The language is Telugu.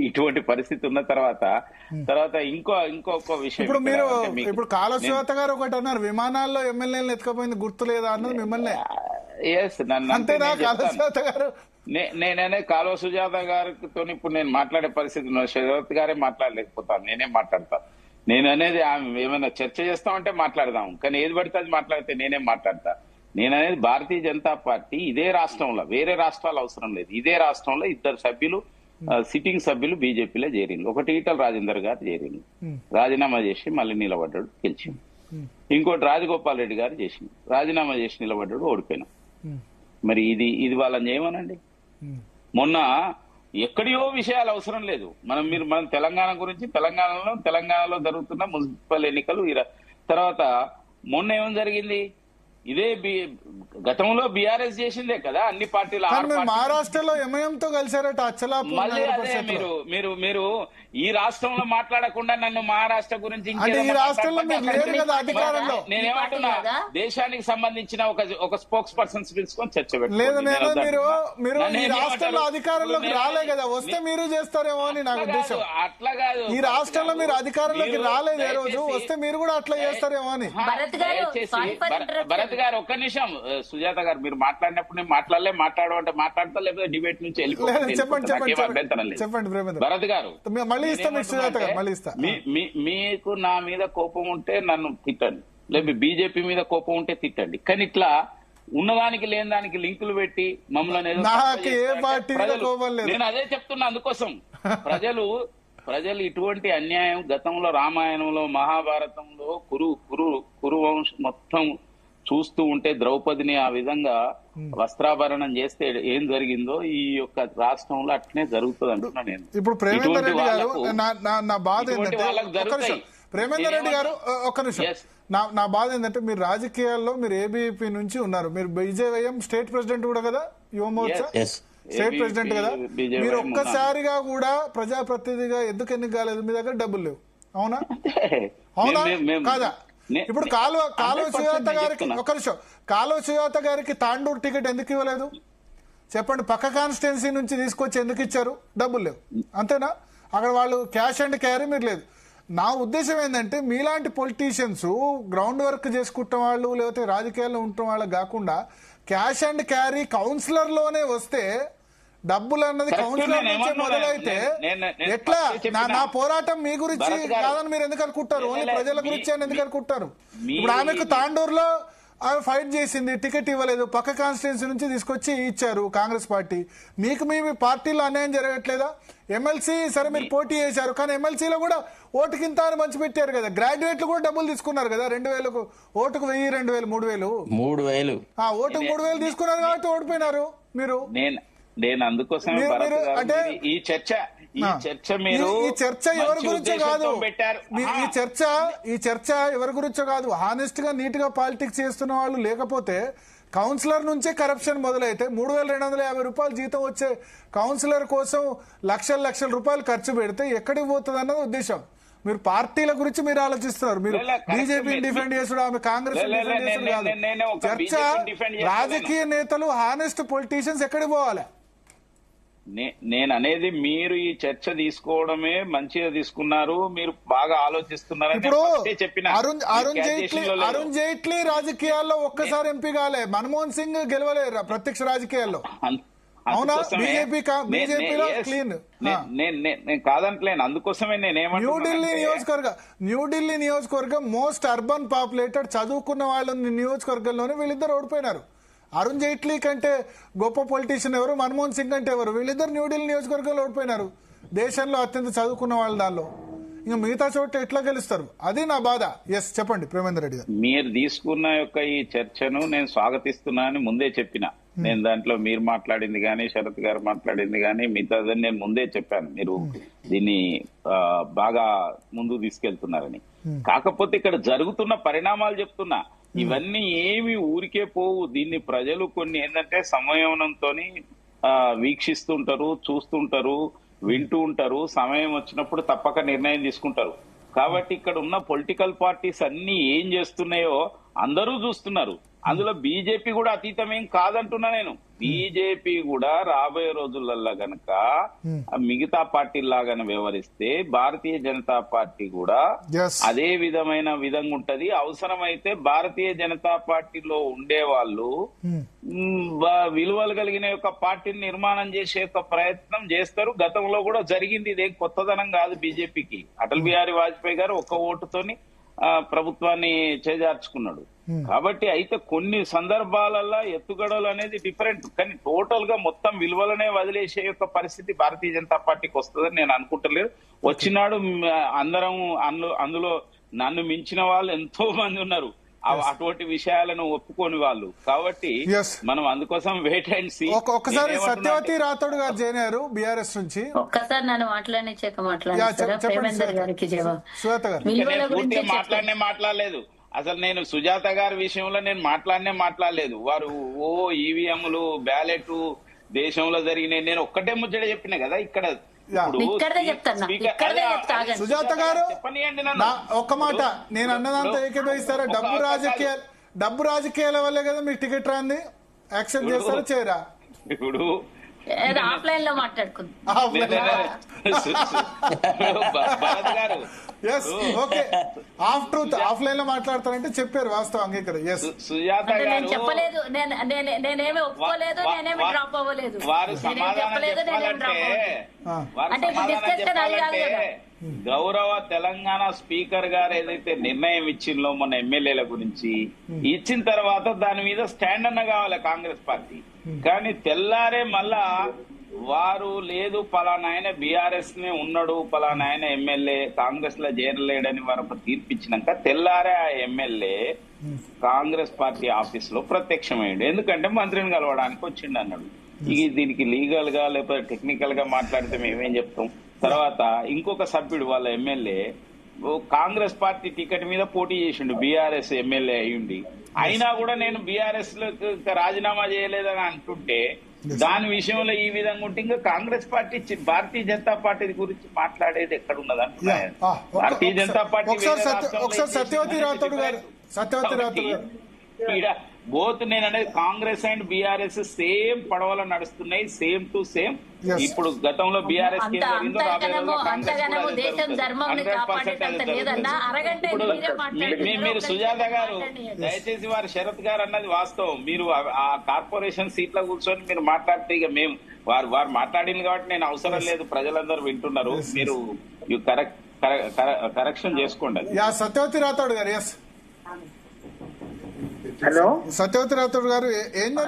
ఇటువంటి పరిస్థితి ఉన్న తర్వాత ఇంకొక విషయం ఇప్పుడు మీరు ఇప్పుడు కాళోశ్వేత గారు ఒకటి అన్నారు, విమానాల్లో ఎమ్మెల్యేలను ఎత్తుకపోయింది గుర్తు లేదా అన్నది మిమ్మల్ని. అంతేనా కాళోశ్వేత గారు? నేనే కాలువ సుజాత గారితో ఇప్పుడు నేను మాట్లాడే పరిస్థితి సుజాత గారే మాట్లాడలేకపోతాను, నేనే మాట్లాడతాను. నేను అనేది ఆమె ఏమైనా చర్చ చేస్తామంటే మాట్లాడదాం, కానీ ఏది పడితే అది మాట్లాడితే నేనే మాట్లాడతా. నేను అనేది భారతీయ జనతా పార్టీ ఇదే రాష్ట్రంలో, వేరే రాష్ట్రాలు అవసరం లేదు, ఇదే రాష్ట్రంలో 2 సభ్యులు సిట్టింగ్ సభ్యులు బీజేపీలో చేరిండు. ఒకటి ఈటల రాజేందర్ గారు చేరిండు, రాజీనామా చేసి మళ్ళీ నిలబడ్డాడు, గెలిచిండు. ఇంకోటి రాజగోపాల్ రెడ్డి గారు చేసిండు, రాజీనామా చేసి నిలబడ్డాడు, ఓడిపోయినా. మరి ఇది వాళ్ళని చేయమనండి. మొన్న ఎక్కడియో విషయాలు అవసరం లేదు, మనం తెలంగాణ గురించి, తెలంగాణలో జరుగుతున్న మున్సిపల్ ఎన్నికలు తర్వాత మొన్న ఏమేం జరిగింది, ఇదే గతంలో బీఆర్ఎస్ చేసిందే కదా అన్ని పార్టీలు. మహారాష్ట్రలో ఎంఐఎంతో కలిసారట అచ్చలాపూర్. మళ్ళీ అదే మీరు ఈ రాష్ట్రంలో మాట్లాడకుండా నన్ను మహారాష్ట్ర గురించి నేనేమంటున్నా, దేశానికి సంబంధించిన ఒక స్పోక్స్ పర్సన్స్ పిలుచుకొని చర్చ రాష్ట్రంలో అధికారంలోకి రాలే కదా, వస్తే మీరు చేస్తారేమో అని నాకు ఉద్దేశం. అట్లా కాదు, ఈ రాష్ట్రంలో మీరు అధికారంలోకి రాలేదు ఏ రోజు, వస్తే మీరు కూడా అట్లా చేస్తారేమో అని. భరత్ గారు ఒక్క నిమిషం, సుజాత గారు మీరు మాట్లాడినప్పుడు నేను మాట్లాడమంటే మాట్లాడతా, లేకపోతే డిబేట్ నుంచి చెప్పండి. భరత్ గారు మీకు నా మీద కోపం ఉంటే నన్ను తిట్టండి, లేకపోతే బీజేపీ మీద కోపం ఉంటే తిట్టండి, కానీ ఇట్లా ఉన్నదానికి లేని దానికి లింకులు పెట్టి మమ్మల్ని నేను అదే చెప్తున్నా. అందుకోసం ప్రజలు ఇటువంటి అన్యాయం గతంలో రామాయణంలో, మహాభారతంలో కురు వంశం మొత్తం చూస్తూ ఉంటే ద్రౌపదిని ఆ విధంగా వస్త్రాభరణం చేస్తే ఏం జరిగిందో ఈ యొక్క రాష్ట్రంలో అట్నే జరుగుతుంది అంటున్నా నేను. ఇప్పుడు ప్రేమేందర్ రెడ్డి గారు, నా బాధ ఏంటంటే, ప్రేమేందర్ రెడ్డి గారు ఒక్క నిమిషం, నా బాధ ఏంటంటే మీరు రాజకీయాల్లో మీరు ఏబీపీ నుంచి ఉన్నారు, మీరు బీజేవైఎం స్టేట్ ప్రెసిడెంట్ కూడా కదా, యువమోర్చా స్టేట్ ప్రెసిడెంట్ కదా, మీరు ఒక్కసారిగా కూడా ప్రజాప్రతినిధిగా ఎందుకు ఎన్నిక కాలేదు? మీ దగ్గర డబ్బులు లేవు, అవునా కాదా? ఇప్పుడు కాలువ సుజాత గారికి ఒక నిమిషం, కాలువ సుజాత గారికి తాండూరు టికెట్ ఎందుకు ఇవ్వలేదు చెప్పండి? పక్క కాన్స్టిట్యున్సీ నుంచి తీసుకొచ్చి ఎందుకు ఇచ్చారు? డబ్బులు లేవు, అంతేనా? అక్కడ వాళ్ళు క్యాష్ అండ్ క్యారీ మీరు లేదు. నా ఉద్దేశం ఏంటంటే, మీలాంటి పొలిటీషియన్స్ గ్రౌండ్ వర్క్ చేసుకుంటున్న వాళ్ళు, లేకపోతే రాజకీయాల్లో ఉంటున్న వాళ్ళకి కాకుండా క్యాష్ అండ్ క్యారీ కౌన్సిలర్ లోనే వస్తే, డబ్బులు అన్నది కౌన్సిలర్ నుంచి మొదలైతే ఎట్లా? నా పోరాటం మీ గురించి కాదని మీరు ఎందుకు అనుకుంటారు? ఓన్లీ ప్రజల గురించి అని ఎందుకు అనుకుంటారు? ఇప్పుడు ఆమెకు తాండూరులో ఆమె ఫైట్ చేసింది, టికెట్ ఇవ్వలేదు, పక్క కాన్స్టిట్యున్సీ నుంచి తీసుకొచ్చి ఇచ్చారు కాంగ్రెస్ పార్టీ. మీకు మీ పార్టీలో అన్యాయం జరగట్లేదా? ఎమ్మెల్సీ సరే మీరు పోటీ చేశారు, కానీ ఎమ్మెల్సీలో కూడా ఓటుకింత అని మంచి పెట్టారు కదా. గ్రాడ్యుయేట్లు కూడా డబ్బులు తీసుకున్నారు కదా, 2000 ఓటుకు 1000, 2000, 3000 ఓటుకు 3000 తీసుకున్నారు కాబట్టి ఓడిపోయినారు మీరు. నేను అందుకోసమే ఈ చర్చ మీరు ఈ చర్చ ఎవరి గురించో కాదు, ఈ చర్చ ఎవరి గురించో కాదు. హానెస్ట్ గా నీట్ గా పాలిటిక్స్ చేస్తున్న వాళ్ళు లేకపోతే, కౌన్సిలర్ నుంచే కరప్షన్ మొదలైతే 3250 రూపాయలు జీతం వచ్చే కౌన్సిలర్ కోసం లక్షల రూపాయలు ఖర్చు పెడితే ఎక్కడికి పోతుంది అన్నది ఉద్దేశం. మీరు పార్టీల గురించి మీరు ఆలోచిస్తున్నారు, మీరు బీజేపీని డిఫెండ్ చేసుడు, ఆమె కాంగ్రెస్ డిఫెండ్ చేసుడు కాదు. చర్చ రాజకీయ నేతలు, హానెస్ట్ పొలిటీషియన్స్ ఎక్కడికి పోవాలి? నేను అనేది మీరు ఈ చర్చ తీసుకోవడమే మంచిగా తీసుకున్నారు, మీరు బాగా ఆలోచిస్తున్నారు. ఇప్పుడు అరుణ్ జైట్లీ రాజకీయాల్లో ఒక్కసారి ఎంపీ కాలే, మన్మోహన్ సింగ్ గెలవలే ప్రత్యక్ష రాజకీయాల్లో, అవునా? బీజేపీలో క్లీన్. నేను కాదంటలేను, అందుకోసమే నేనేమన్నా న్యూఢిల్లీ నియోజకవర్గం మోస్ట్ అర్బన్ పాపులేటెడ్, చదువుకున్న వాళ్ళ నియోజకవర్గంలోనే వీళ్ళిద్దరు ఓడిపోయినారు. అరుణ్ జైట్లీ కంటే గొప్ప పొలిటీషియన్ ఎవరు? మన్మోహన్ సింగ్ అంటే ఎవరు? వీళ్ళిద్దరు న్యూఢిల్లీ నియోజకవర్గంలో ఓడిపోయినారు, దేశంలో అత్యంత చదువుకున్న వాళ్ళ దానిలో. ఇంకా మిగతా చోట ఎట్లా గెలుస్తారు? అది నా బాధ. ఎస్ చెప్పండి ప్రేమేందర్ రెడ్డి గారు. మీరు తీసుకున్న యొక్క ఈ చర్చను నేను స్వాగతిస్తున్నా అని ముందే చెప్పిన. నేను దాంట్లో మీరు మాట్లాడింది కానీ, శరత్ గారు మాట్లాడింది కానీ, మిగతాదని నేను ముందే చెప్పాను. మీరు దీన్ని బాగా ముందుకు తీసుకెళ్తున్నారని. కాకపోతే ఇక్కడ జరుగుతున్న పరిణామాలు చెప్తున్నా, ఇవన్నీ ఏమి ఊరికే పోవు. దీన్ని ప్రజలు కొన్ని ఏంటంటే సంయమనంతో వీక్షిస్తుంటారు, చూస్తుంటారు, వింటూ ఉంటారు. సమయం వచ్చినప్పుడు తప్పక నిర్ణయం తీసుకుంటారు. కాబట్టి ఇక్కడ ఉన్న పొలిటికల్ పార్టీస్ అన్ని ఏం చేస్తున్నాయో అందరూ చూస్తున్నారు. అందులో బీజేపీ కూడా అతీతమేం కాదంటున్నా నేను. బీజేపీ కూడా రాబోయే రోజులలో గనక మిగతా పార్టీలాగానే వ్యవహరిస్తే భారతీయ జనతా పార్టీ కూడా అదే విధంగా ఉంటది. అవసరమైతే భారతీయ జనతా పార్టీలో ఉండే వాళ్ళు విలువలు కలిగిన యొక్క పార్టీని నిర్మాణం చేసే యొక్క ప్రయత్నం చేస్తారు. గతంలో కూడా జరిగింది. ఇదే కొత్తదనం కాదు బీజేపీకి. అటల్ బిహారీ వాజ్పేయి గారు ఒక్క ఓటుతోని ప్రభుత్వాన్ని చేజార్చుకున్నాడు. కాబట్టి అయితే కొన్ని సందర్భాలలో ఎత్తుగడలు అనేది డిఫరెంట్, కానీ టోటల్ గా మొత్తం విలువలనే వదిలేసే యొక్క పరిస్థితి భారతీయ జనతా పార్టీకి వస్తుందని నేను అనుకుంటలేదు. వచ్చినాడు అందరం అందులో నన్ను మించిన వాళ్ళు ఎంతో మంది ఉన్నారు అటువంటి విషయాలను ఒప్పుకోని వాళ్ళు. కాబట్టి మనం అందుకోసం వెయిట్ అండ్ సీ. ఒక్కసారి సత్యవతి రాథోడ్ గారు జాయిన్ అయ్యారు బీఆర్ఎస్ నుంచి. ఒక్కసారి నన్ను మాట్లాడలేదు. అసలు నేను సుజాత గారి విషయంలో నేను మాట్లాడలేదు. వారు ఈవీఎంలు బ్యాలెట్ దేశంలో జరిగినాయి. నేను ఒక్కటే ముచ్చట చెప్పిన కదా ఇక్కడ. సుజాత గారు ఒక్క మాట నేను అన్నదంతా ఏకీభవిస్తారా? డబ్బు రాజకీయాల వల్లే కదా మీకు టికెట్ రాంది. యాక్సెప్ట్ చేస్తారా చేయరా? ఇప్పుడు ఆఫ్లైన్ లో మాట్లాడుకుందాం. హాఫ్ ట్రూత్ ఆఫ్లైన్ లో మాట్లాడతారంటే చెప్పారు వాస్తవం అంగీకరణ. సుజాత నేను చెప్పలేదు, నేనేమి ఒప్పుకోలేదు, నేనేమి డ్రాప్ అవ్వలేదు. వారు గౌరవ తెలంగాణ స్పీకర్ గారు ఏదైతే నిర్ణయం ఇచ్చిందో మొన్న ఎమ్మెల్యేల గురించి ఇచ్చిన తర్వాత దాని మీద స్టాండ్ అన్న కావాలి కాంగ్రెస్ పార్టీ. కానీ తెల్లారే మళ్ళా వారు లేదు పలానా ఆయన బీఆర్ఎస్ నే ఉన్నాడు, పలానా ఆయన ఎమ్మెల్యే కాంగ్రెస్ లో చేరలేడని వారు ఒక తీర్పిచ్చినాక తెల్లారే ఆ ఎమ్మెల్యే కాంగ్రెస్ పార్టీ ఆఫీస్ లో ప్రత్యక్షమైండు. ఎందుకంటే మంత్రిని కలవడానికి వచ్చిండు అన్నాడు. దీనికి లీగల్ గా లేకపోతే టెక్నికల్ గా మాట్లాడితే మేమేం చెప్తాం. తర్వాత ఇంకొక సభ్యుడు వాళ్ళ ఎమ్మెల్యే కాంగ్రెస్ పార్టీ టికెట్ మీద పోటీ చేసిండు, బీఆర్ఎస్ ఎమ్మెల్యే అయ్యుండి. అయినా కూడా నేను బీఆర్ఎస్ లో రాజీనామా చేయలేదని అంటుంటే దాని విషయంలో ఈ విధంగా ఉంటే ఇంకా కాంగ్రెస్ పార్టీ భారతీయ జనతా పార్టీ గురించి మాట్లాడేది ఎక్కడ ఉన్నది అంటున్నా. భారతీయ జనతా పార్టీ బోత్ నేను అనేది కాంగ్రెస్ అండ్ బీఆర్ఎస్ సేమ్ పడవలో నడుస్తున్నాయి, సేమ్ టు సేమ్. ఇప్పుడు గతంలో బీఆర్ఎస్ మీరు సుజాత గారు దయచేసి వారు శరత్ గారు అన్నది వాస్తవం. మీరు ఆ కార్పొరేషన్ సీట్ల కూర్చొని మీరు మాట్లాడితే ఇక మేము వారు మాట్లాడింది కాబట్టి నేను అవసరం లేదు, ప్రజలందరూ వింటున్నారు. మీరు కరెక్షన్ చేసుకోండి. సత్యవతి రాథోడ్ గారు. హలో సత్యవతి రాథోడ్ గారు ఏం జరిగింది?